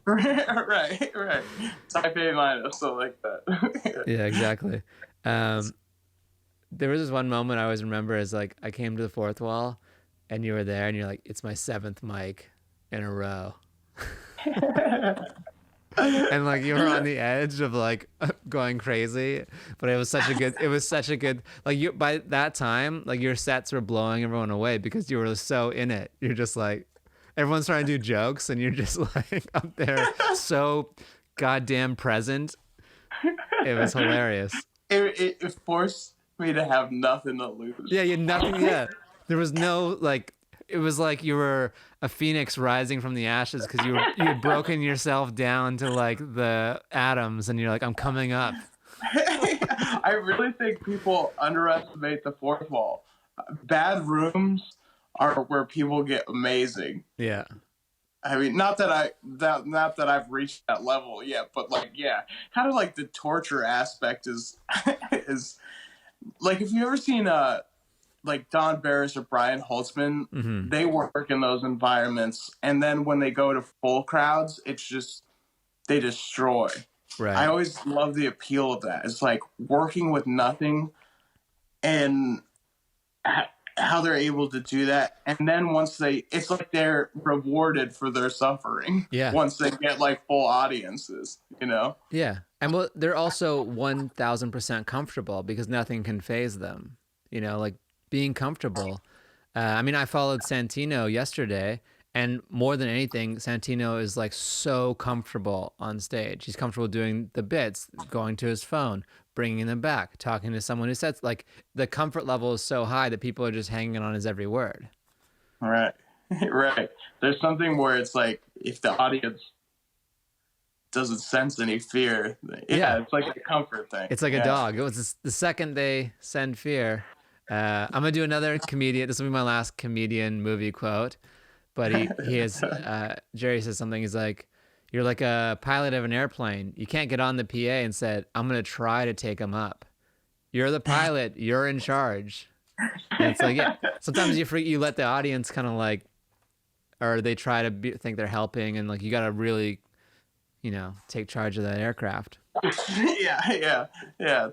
right. Type A minus, so like that. yeah, exactly. There was this one moment I always remember is like I came to the fourth wall and you were there and you're like, it's my seventh mic in a row. And like you were on the edge of like going crazy, but it was such a good like you by that time like your sets were blowing everyone away because you were so in it. You're just like everyone's trying to do jokes and you're just like up there so goddamn present. It was hilarious. It forced me to have nothing to lose. Yeah, you had nothing. Yeah, there was no like. It was like you were a phoenix rising from the ashes because you had broken yourself down to like the atoms, and you're like, I'm coming up. I really think people underestimate the fourth wall. Bad rooms are where people get amazing. Yeah. I mean, not that I've reached that level yet, but like, yeah, kind of like the torture aspect is is like if you ever seen like Don Barris or Brian Holtzman, they work in those environments, and then when they go to full crowds, it's just they destroy. Right. I always love the appeal of that. It's like working with nothing, and how they're able to do that, and then it's like they're rewarded for their suffering. Yeah. Once they get like full audiences, Yeah, and well, they're also 1,000% comfortable because nothing can faze them. Like being comfortable. I mean, I followed Santino yesterday, and more than anything, Santino is like so comfortable on stage. He's comfortable doing the bits, going to his phone, bringing them back, talking to someone who says like the comfort level is so high that people are just hanging on his every word. Right. Right. There's something where it's like if the audience doesn't sense any fear, it's like a comfort thing. It's like a dog. It was the second they send fear. I'm gonna do another comedian. This will be my last comedian movie quote. But he has Jerry says something. He's like, "You're like a pilot of an airplane. You can't get on the PA and said, I'm gonna try to take him up. You're the pilot. You're in charge." And it's like, yeah. Sometimes you let the audience kind of like, or they try to think they're helping, and like you gotta really, take charge of that aircraft. Yeah,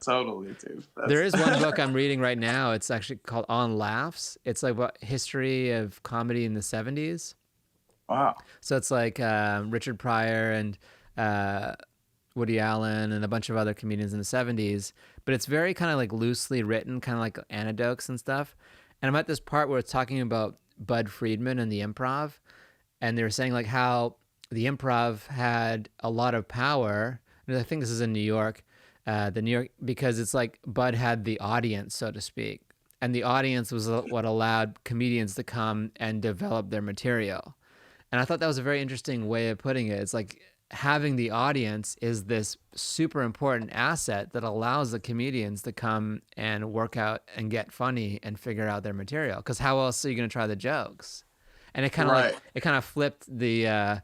totally, dude. There is one book I'm reading right now. It's actually called On Laughs. It's like what history of comedy in the 70s. Wow. So it's like Richard Pryor and Woody Allen and a bunch of other comedians in the 70s. But it's very kind of like loosely written, kind of like anecdotes and stuff. And I'm at this part where it's talking about Bud Friedman and the improv. And they were saying like how the improv had a lot of power. And I think this is in New York. Because it's like Bud had the audience, so to speak. And the audience was what allowed comedians to come and develop their material. And I thought that was a very interesting way of putting it. It's like having the audience is this super important asset that allows the comedians to come and work out and get funny and figure out their material. Because how else are you going to try the jokes? And it kind of flipped the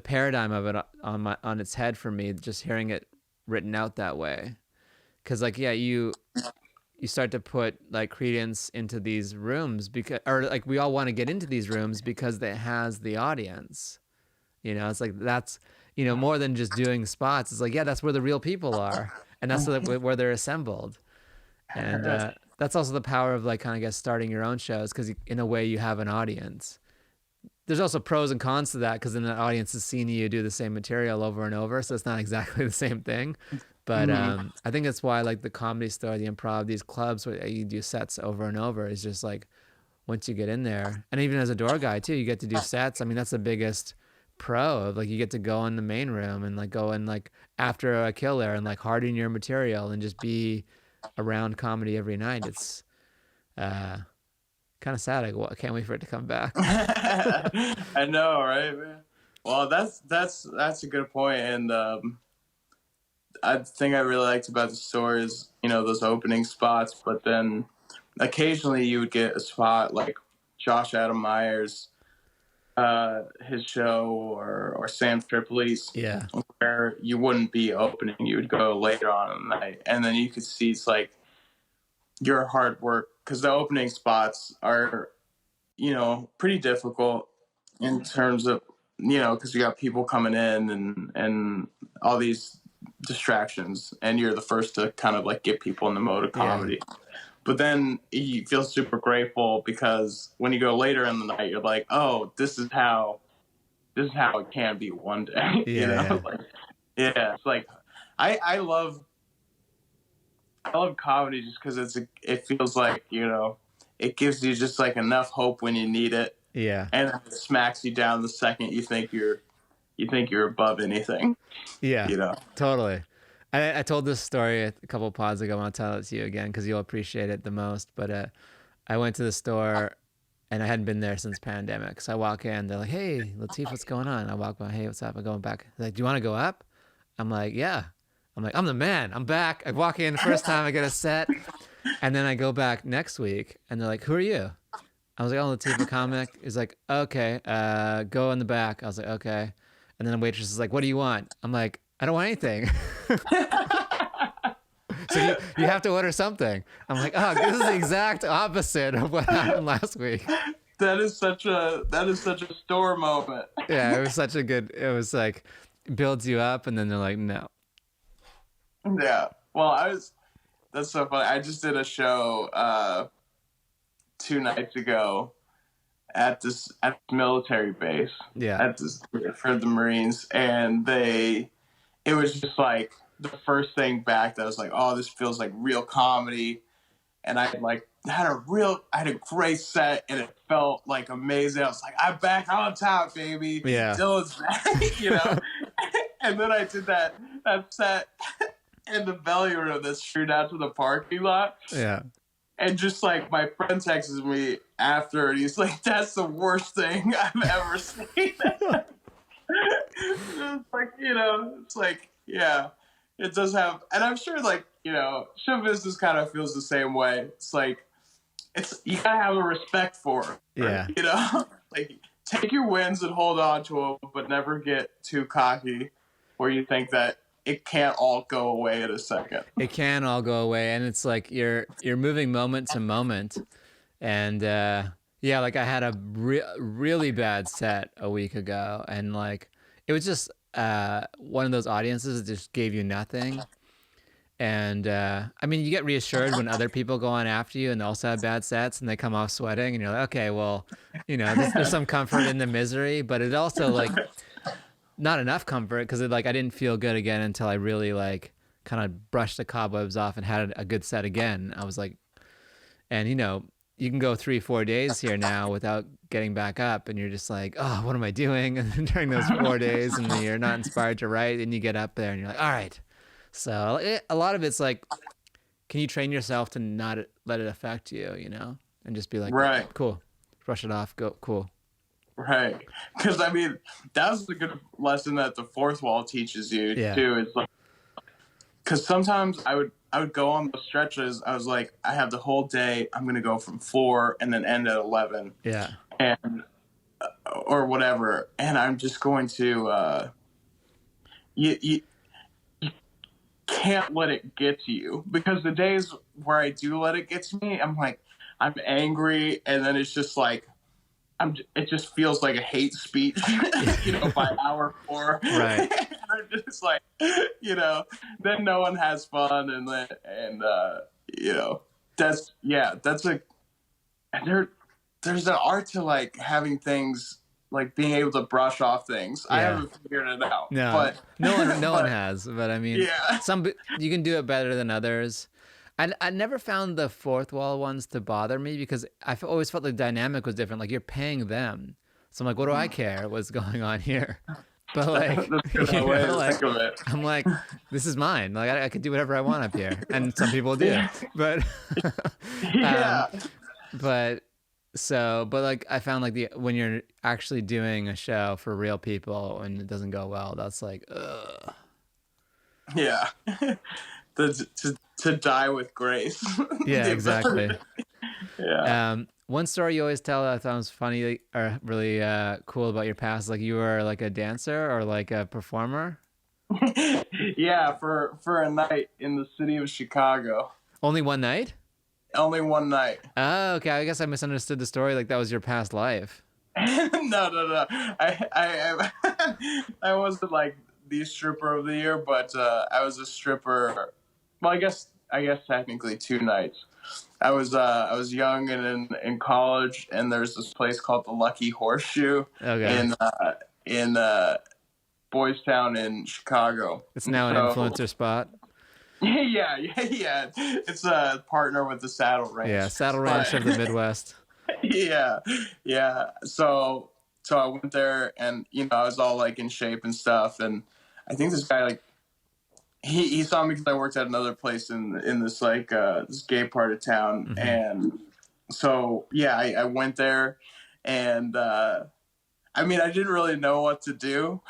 paradigm of it on its head for me, just hearing it written out that way. Because like, yeah, you start to put like credence into these rooms or like we all want to get into these rooms because it has the audience. It's like that's more than just doing spots. It's like, yeah, that's where the real people are, and that's where they're assembled. And that's also the power of like kind of guess starting your own shows because in a way you have an audience. There's also pros and cons to that because then the audience is seeing you do the same material over and over, so it's not exactly the same thing. But I think that's why like the Comedy Store, the improv, these clubs where you do sets over and over is just like once you get in there, and even as a door guy too, you get to do sets. I mean, that's the biggest pro of like you get to go in the main room and like go in like after a killer and like harden your material and just be around comedy every night. It's kind kind of sad. I can't wait for it to come back. I know, right, man? Well, that's a good point, and I think I really liked about the store is, you know, those opening spots, but then occasionally you would get a spot like Josh Adam Meyer's his show or Sam Tripoli's, Yeah. where you wouldn't be opening, you would go later on in the night, and then you could see it's like your hard work, because the opening spots are, you know, pretty difficult in terms of, you know, because you got people coming in and all these distractions, and you're the first to kind of like get people in the mode of comedy. Yeah. But then you feel super grateful because when you go later in the night, you're like, oh, this is how it can be one day. Yeah, you know? yeah. Like, yeah, it's like I love comedy just because it feels like, you know, it gives you just like enough hope when you need it. Yeah. And it smacks you down the second you think you're above anything. Yeah. You know. Totally. I told this story a couple of pods ago. I want to tell it to you again because you'll appreciate it the most. But I went to the store and I hadn't been there since pandemic. So I walk in, they're like, "Hey, Latif, what's going on?" I walk by, "Hey, what's up?" I'm going back. They're like, "Do you want to go up?" I'm like, "Yeah." I'm like, "I'm the man. I'm back." I walk in the first time, I get a set. And then I go back next week and they're like, "Who are you?" I was like, "Oh, Latif, a comic." He's like, "Okay, go in the back." I was like, "Okay." And then the waitress is like, "What do you want?" I'm like, "I don't want anything." So you have to order something. I'm like, "Oh, this is the exact opposite of what happened last week." That is such a store moment. Yeah, it was like, builds you up and then they're like, "No." Yeah. Well, that's so funny. I just did a show 2 nights ago at this military base. Yeah. For the Marines, and it was just like the first thing back that I was like, oh, this feels like real comedy. And I had a great set, and it felt like amazing. I was like, I'm back on top, baby. Yeah. Dylan's back, you know. And then I did that set in the belly room that streamed out to the parking lot. Yeah. And just like my friend texts me after, and he's like, "That's the worst thing I've ever seen." It's like, you know, it's like, yeah, it does have, and I'm sure, like, you know, show business kind of feels the same way. It's like, you gotta have a respect for it. Yeah. You know, like, take your wins and hold on to them, but never get too cocky where you think that it can't all go away in a second. It can all go away, and it's like you're moving moment to moment. And yeah, like I had a really bad set a week ago, and like it was just one of those audiences that just gave you nothing. And I mean, you get reassured when other people go on after you and they also have bad sets and they come off sweating, and you're like, okay, well, you know, there's some comfort in the misery, but it also like not enough comfort because like I didn't feel good again until I really like kind of brushed the cobwebs off and had a good set again. I was like, and you know, you can go 3-4 days here now without getting back up, and you're just like, oh, what am I doing? And then during those 4 days, and then you're not inspired to write, and you get up there and you're like, all right. So a lot of it's like, can you train yourself to not let it affect you, you know, and just be like, right, cool, brush it off, go, cool. Right, because I mean, that was the good lesson that the fourth wall teaches you too. Is like, because sometimes I would go on the stretches. I was like, I have the whole day. I'm gonna go from 4 and then end at 11. Yeah, and or whatever, and I'm just going to. You can't let it get to you, because the days where I do let it get to me, I'm like, I'm angry, and then it's just like. It just feels like a hate speech, you know, by hour 4. Right. I'm just like, you know, then no one has fun, and you know, there's an art to like having things, like being able to brush off things. Yeah. I haven't figured it out. No, but no one has. But I mean, yeah. You can do it better than others. I never found the fourth wall ones to bother me because I always felt the dynamic was different. Like, you're paying them. So I'm like, what do I care what's going on here? But like, I'm like, this is mine. Like, I could do whatever I want up here. And some people do. But, yeah. But So, but like I found like when you're actually doing a show for real people and it doesn't go well, that's like, ugh. Yeah. to die with grace. Yeah, The exactly. ability. Yeah. One story you always tell that I thought was funny or really cool about your past, like you were like a dancer or like a performer. Yeah, for a night in the city of Chicago. Only one night? Only one night. Oh, okay. I guess I misunderstood the story. Like that was your past life. No. I wasn't like the stripper of the year, but I was a stripper. Well, I guess technically 2 nights. I was young and in college, and there's this place called the Lucky Horseshoe Okay. in Boys Town in Chicago. It's now an influencer spot. Yeah. It's a partner with the Saddle Ranch. Yeah, Saddle Ranch of the Midwest. Yeah. So I went there, and I was all like in shape and stuff, and I think this guy like he saw me because I worked at another place in this like this gay part of town, Mm-hmm. and so yeah, I went there, and I mean I didn't really know what to do,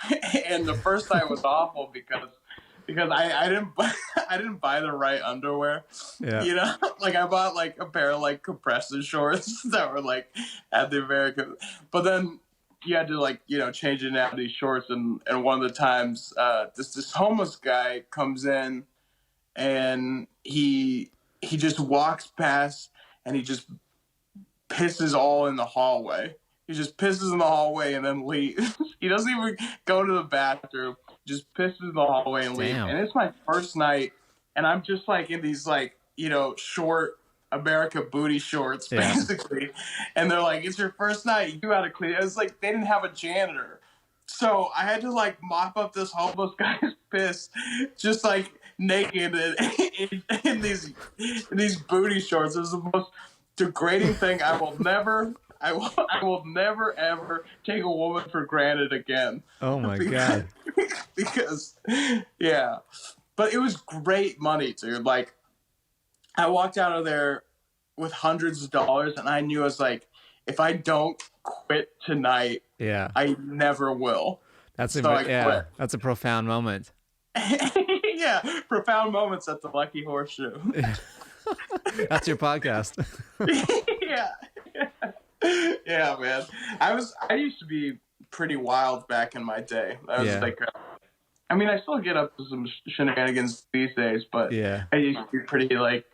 and the first night was awful because I didn't I didn't buy the right underwear. Yeah. Like I bought like a pair of like compression shorts that were like at the American, but then you had to like change it out these shorts, and one of the times this homeless guy comes in, and he just walks past, and he just pisses all in the hallway. He just pisses in the hallway and then leaves. He doesn't even go to the bathroom. Just pisses in the hallway and leaves. Damn. And it's my first night, and I'm just like in these like short America booty shorts basically, and they're like, "It's your first night. You gotta clean." It was like they didn't have a janitor, so I had to like mop up this homeless guy's piss, just like naked in these booty shorts. It was the most degrading thing. I will never ever take a woman for granted again. Oh my God. Because yeah, but it was great money, dude. Like I walked out of there with hundreds of dollars, and I knew I was like, if I don't quit tonight, I never will. That's quit. That's a profound moment. Yeah, profound moments at the Lucky Horseshoe. That's your podcast. Yeah, man. I used to be pretty wild back in my day. I was like, I mean, I still get up to some shenanigans these days, but I used to be pretty like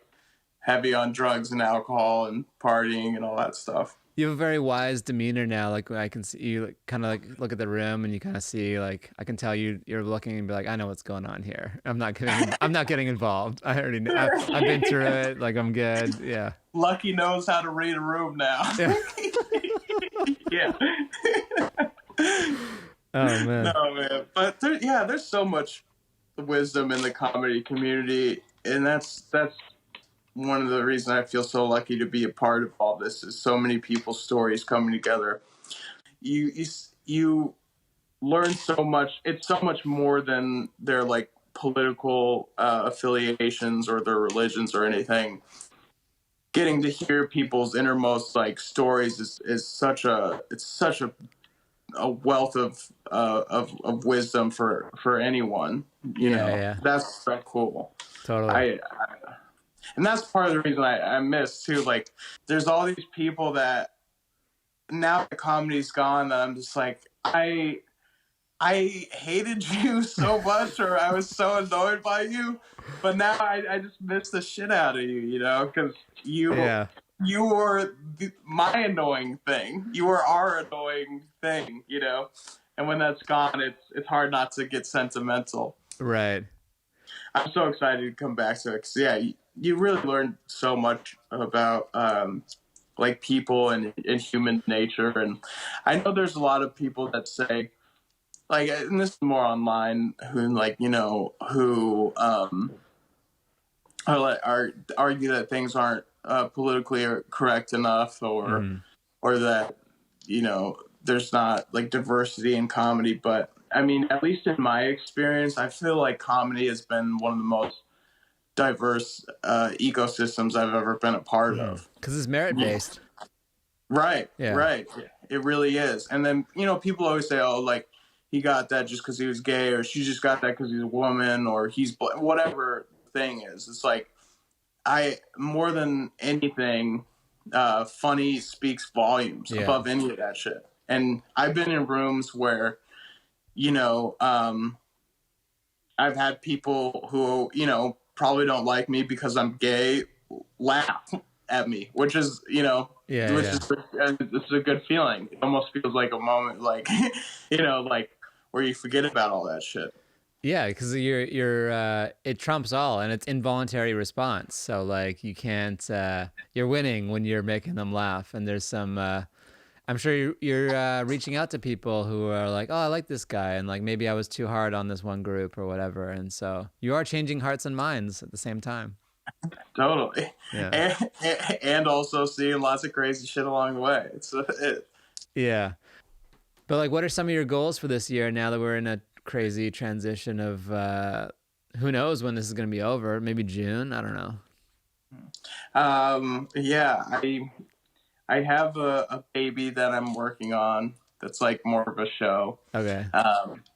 heavy on drugs and alcohol and partying and all that stuff. You have a very wise demeanor now. Like I can see you, like, kind of like look at the room, and you kind of see like I can tell you're looking and be like, I know what's going on here. I'm not getting involved. I already know. I've been through it. Like I'm good. Yeah. Lucky knows how to read a room now. Yeah. Oh man. No man, but there's so much wisdom in the comedy community, and that's one of the reasons I feel so lucky to be a part of all this. Is so many people's stories coming together. You learn so much. It's so much more than their like political affiliations or their religions or anything. Getting to hear people's innermost like stories is such a wealth of wisdom for anyone. That's so cool. Totally. And that's part of the reason I miss too. Like, there's all these people that now the comedy's gone that I'm just like, I hated you so much, or I was so annoyed by you, but now I just miss the shit out of you, because you were my annoying thing. You were our annoying thing, and when that's gone, it's hard not to get sentimental. Right. I'm so excited to come back to it, because you really learn so much about like people and human nature. And I know there's a lot of people that say, like, and this is more online, who like who argue that things aren't politically correct enough, or that there's not like diversity in comedy. But I mean, at least in my experience, I feel like comedy has been one of the most diverse ecosystems I've ever been a part of. Because it's merit based. Right, Yeah. right. It really is. And then, people always say, oh, like, he got that just because he was gay, or she just got that because he's a woman, or whatever thing is. It's like, more than anything, funny speaks volumes above any of that shit. And I've been in rooms where, I've had people who, probably don't like me because I'm gay laugh at me, which is, this is a good feeling. It almost feels like a moment, like, like where you forget about all that shit. Yeah, because it trumps all, and it's involuntary response. So like you can't, you're winning when you're making them laugh. And there's some, I'm sure you're reaching out to people who are like, oh, I like this guy, and like maybe I was too hard on this one group or whatever. And so you are changing hearts and minds at the same time. Totally. Yeah. And also seeing lots of crazy shit along the way. Yeah. But like, what are some of your goals for this year now that we're in a crazy transition of who knows when this is going to be over? Maybe June. I don't know. Yeah, I have a baby that I'm working on that's like more of a show. Okay.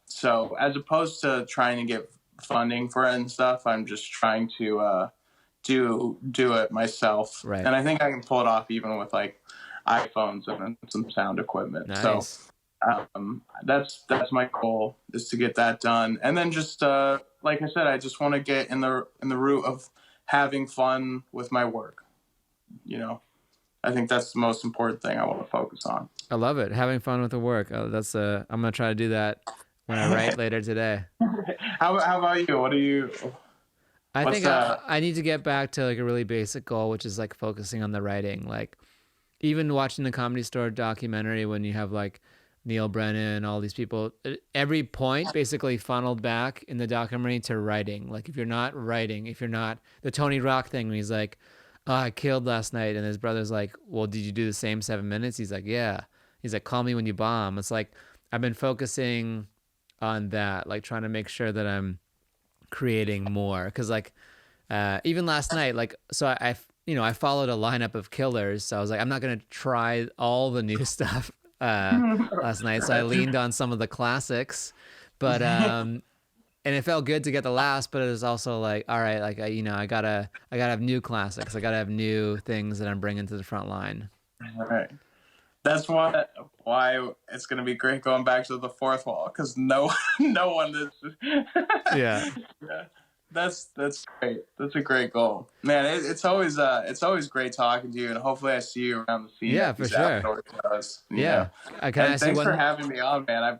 So as opposed to trying to get funding for it and stuff, I'm just trying to do it myself. Right. And I think I can pull it off even with like iPhones and some sound equipment. Nice. So that's my goal, is to get that done. And then just like I said, I just want to get in the root of having fun with my work. I think that's the most important thing I want to focus on. I love it. Having fun with the work. Oh, that's I'm going to try to do that when I write later today. How about you? What do you... I think I need to get back to like a really basic goal, which is like focusing on the writing. Like even watching the Comedy Store documentary, when you have like Neil Brennan, all these people, every point basically funneled back in the documentary to writing. Like if you're not writing, if you're not, the Tony Rock thing when he's like, oh, I killed last night. And his brother's like, well, did you do the same 7 minutes? He's like, yeah. He's like, call me when you bomb. It's like, I've been focusing on that, like trying to make sure that I'm creating more. Cause like, even last night, like, so I followed a lineup of killers. So I was like, I'm not going to try all the new stuff last night. So I leaned on some of the classics, but, and it felt good to get the laughs, but it was also like, all right, like, I gotta have new classics. I gotta have new things that I'm bringing to the front line. All right. That's why it's going to be great going back to the fourth wall, because no one is. Yeah. That's great. That's a great goal, man. It's always great talking to you, and hopefully I see you around the scene. Yeah, for sure. Yeah. Thanks for having me on, man.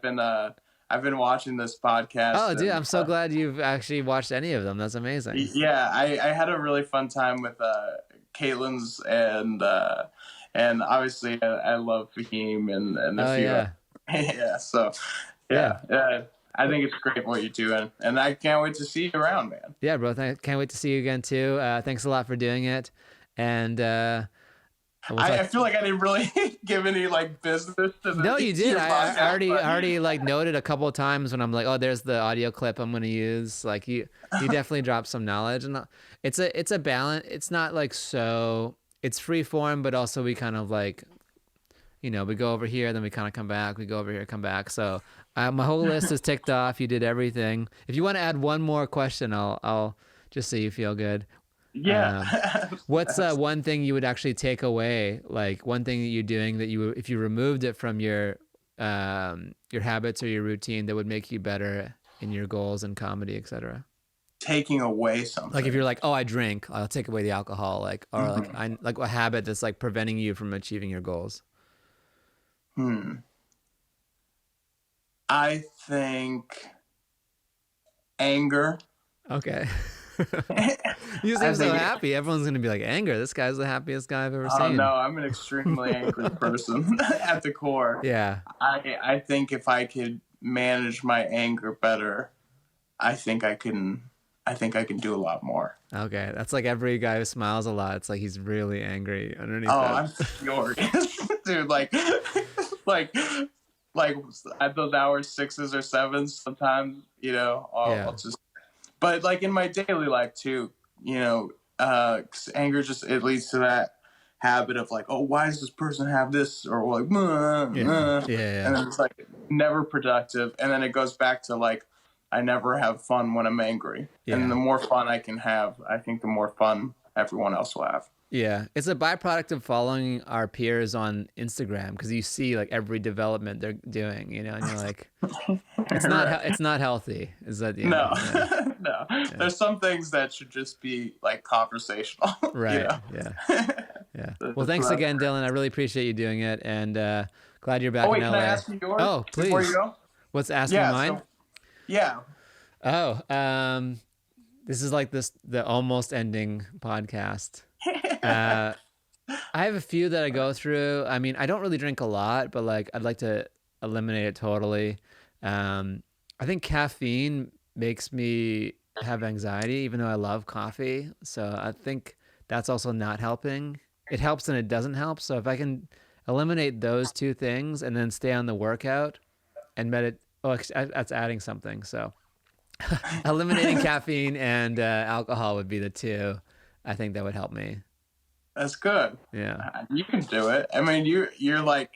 I've been watching this podcast. Oh, dude, I'm so glad you've actually watched any of them. That's amazing. Yeah, I had a really fun time with Caitlin's, and obviously I love Fahim and a few. Yeah. Yeah. So yeah. I think it's great what you're doing, and I can't wait to see you around, man. Yeah, bro. Can't wait to see you again too. Thanks a lot for doing it, and I feel like I didn't really give any like business to the... No, you did. I already like noted a couple of times when I'm like, oh, there's the audio clip I'm gonna use. Like you definitely dropped some knowledge, and it's a balance. It's not like so. It's free form, but also we kind of like, we go over here, then we kind of come back. We go over here, come back. So my whole list is ticked off. You did everything. If you want to add one more question, I'll just so you feel good. Yeah. What's one thing you would actually take away? Like one thing that you're doing that if you removed it from your habits or your routine, that would make you better in your goals and comedy, etc. Taking away something. Like if you're like, oh, I drink, I'll take away the alcohol, like, or like a habit that's like preventing you from achieving your goals. I think anger. Okay. You seem so happy. Everyone's gonna be like, anger. This guy's the happiest guy I've ever seen. Oh no, I'm an extremely angry person at the core. Yeah. I think if I could manage my anger better, I think I can do a lot more. Okay, that's like every guy who smiles a lot. It's like he's really angry underneath. Oh, that. I'm furious, dude. Like at those hours, 6s or 7s, sometimes, I'll just. But like in my daily life too, 'cause anger just, it leads to that habit of like, oh, why does this person have this? Or like, Yeah. and then it's like never productive. And then it goes back to like, I never have fun when I'm angry. Yeah. And the more fun I can have, I think the more fun everyone else will have. Yeah, it's a byproduct of following our peers on Instagram because you see like every development they're doing, you know, and you're like, it's not Right. it's not healthy. Is that No, yeah. no. Yeah. There's some things that should just be like conversational. Right. You know? Yeah. Well, thanks again, Dylan. I really appreciate you doing it, and glad you're back in LA. Can I ask you yours? Oh, please. Before you go? What's asking mine? Yeah. Oh, this is like the almost ending podcast. I have a few that I go through. I mean, I don't really drink a lot, but like I'd like to eliminate it totally. I think caffeine makes me have anxiety, even though I love coffee. So I think that's also not helping. It helps and it doesn't help. So if I can eliminate those two things and then stay on the workout and that's adding something. So eliminating caffeine and alcohol would be the two I think that would help me. That's good. Yeah. You can do it. I mean, you're like,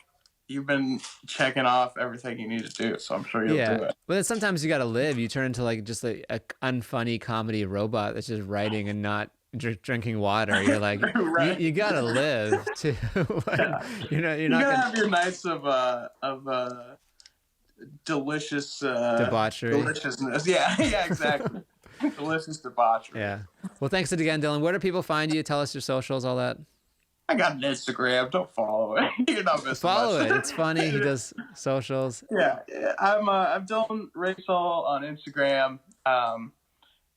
you've been checking off everything you need to do, so I'm sure you'll do it. But sometimes you got to live. You turn into like just a unfunny comedy robot that's just writing and not drinking water. You're like, right. you got to live too. You're not gonna have your nights of delicious debauchery. Deliciousness. Yeah, exactly. Delicious debauchery. Yeah. Well, thanks again, Dylan. Where do people find you? Tell us your socials, all that. I got an Instagram. Don't follow it. You're not missing Follow much. it. It's funny. He does socials. Yeah. I'm Dylan Rachel on Instagram. And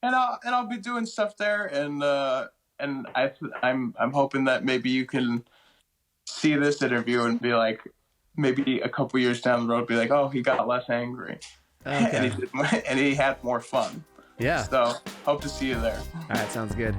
I'll be doing stuff there, and I'm hoping that maybe you can see this interview and be like, maybe a couple years down the road, be like, oh, he got less angry, okay. and he had more fun. Yeah. So hope to see you there. All right. Sounds good.